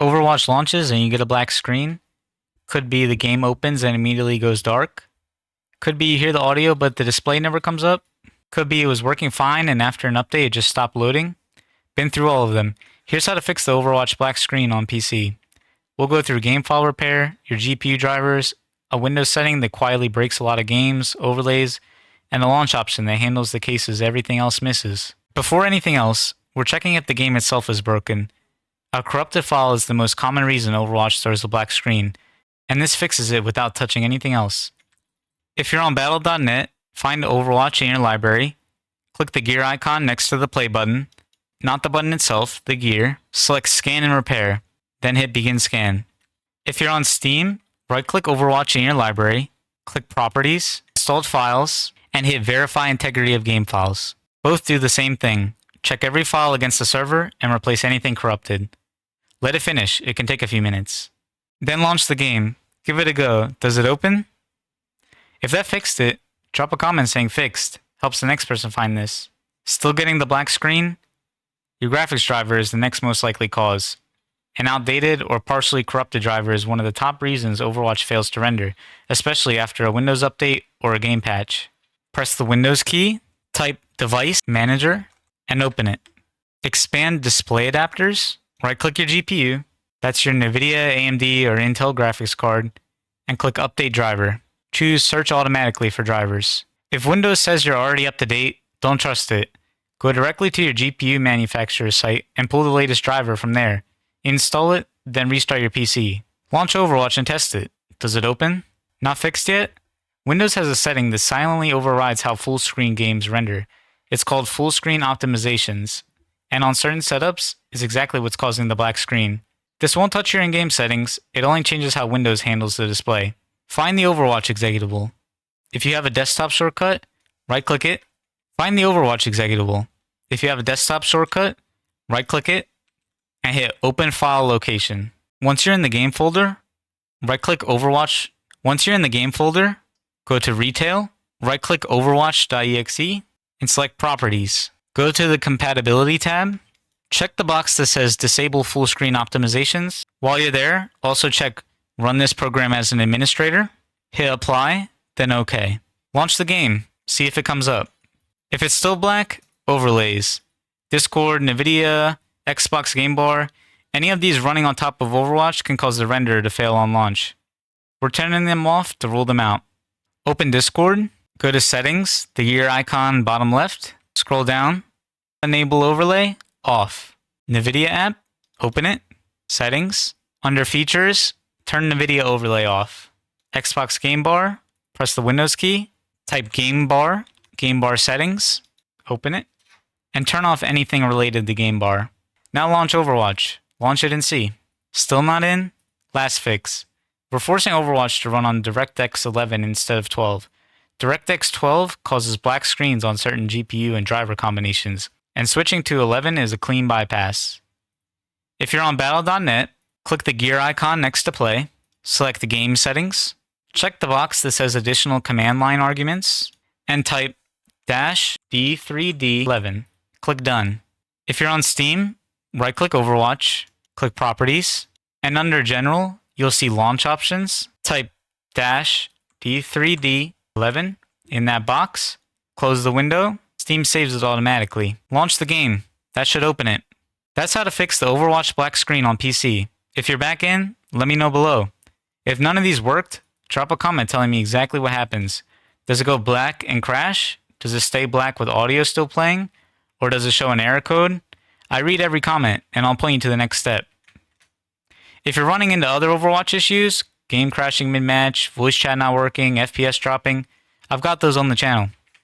Overwatch launches and you get a black screen. Could be the game opens and immediately goes dark. Could be you hear the audio but the display never comes up. Could be it was working fine and after an update it just stopped loading. Been through all of them. Here's how to fix the Overwatch black screen on PC. We'll go through game file repair, your GPU drivers, a Windows setting that quietly breaks a lot of games, overlays, and a launch option that handles the cases everything else misses. Before anything else, we're checking if the game itself is broken. A corrupted file is the most common reason Overwatch throws a black screen, and this fixes it without touching anything else. If you're on battle.net, find Overwatch in your library, click the gear icon next to the play button, not the button itself, the gear, select scan and repair, then hit begin scan. If you're on Steam, right-click Overwatch in your library, click Properties, Installed Files, and hit Verify Integrity of Game Files. Both do the same thing. Check every file against the server and replace anything corrupted. Let it finish, it can take a few minutes. Then launch the game. Give it a go. Does it open? If that fixed it, drop a comment saying fixed. Helps the next person find this. Still getting the black screen? Your graphics driver is the next most likely cause. An outdated or partially corrupted driver is one of the top reasons Overwatch fails to render, especially after a Windows update or a game patch. Press the Windows key, type Device Manager, and open it. Expand Display Adapters, right-click your GPU, that's your NVIDIA, AMD, or Intel graphics card, and click Update Driver. Choose Search Automatically for drivers. If Windows says you're already up to date, don't trust it. Go directly to your GPU manufacturer's site and pull the latest driver from there. Install it, then restart your PC. Launch Overwatch and test it. Does it open? Not fixed yet? Windows has a setting that silently overrides how full screen games render. It's called Fullscreen Optimizations, and on certain setups, is exactly what's causing the black screen. This won't touch your in-game settings, it only changes how Windows handles the display. Find the Overwatch executable. If you have a desktop shortcut, right-click it. Find the Overwatch executable. If you have a desktop shortcut, right-click it, and hit Open File Location. Once you're in the game folder, right-click Overwatch. Once you're in the game folder, go to Retail, right-click Overwatch.exe, and select Properties. Go to the Compatibility tab. Check the box that says Disable Full Screen Optimizations. While you're there, also check Run this program as an administrator. Hit Apply, then OK. Launch the game. See if it comes up. If it's still black, overlays. Discord, NVIDIA, Xbox Game Bar, any of these running on top of Overwatch can cause the render to fail on launch. We're turning them off to rule them out. Open Discord, go to Settings, the gear icon bottom left, scroll down, Enable Overlay, off. NVIDIA app, open it, Settings, under Features, turn NVIDIA Overlay off. Xbox Game Bar, press the Windows key, type Game Bar Settings, open it, and turn off anything related to Game Bar. Now launch Overwatch. Launch it and see. Still not in? Last fix. We're forcing Overwatch to run on DirectX 11 instead of 12. DirectX 12 causes black screens on certain GPU and driver combinations, and switching to 11 is a clean bypass. If you're on battle.net, click the gear icon next to play, select the game settings, check the box that says additional command line arguments, and type -D3D11. Click Done. If you're on Steam, right-click Overwatch, click Properties, and under General, you'll see Launch Options. Type -D3D11 in that box, close the window, Steam saves it automatically. Launch the game. That should open it. That's how to fix the Overwatch black screen on PC. If you're back in, let me know below. If none of these worked, drop a comment telling me exactly what happens. Does it go black and crash? Does it stay black with audio still playing? Or does it show an error code? I read every comment, and I'll point you to the next step. If you're running into other Overwatch issues, game crashing mid-match, voice chat not working, FPS dropping, I've got those on the channel.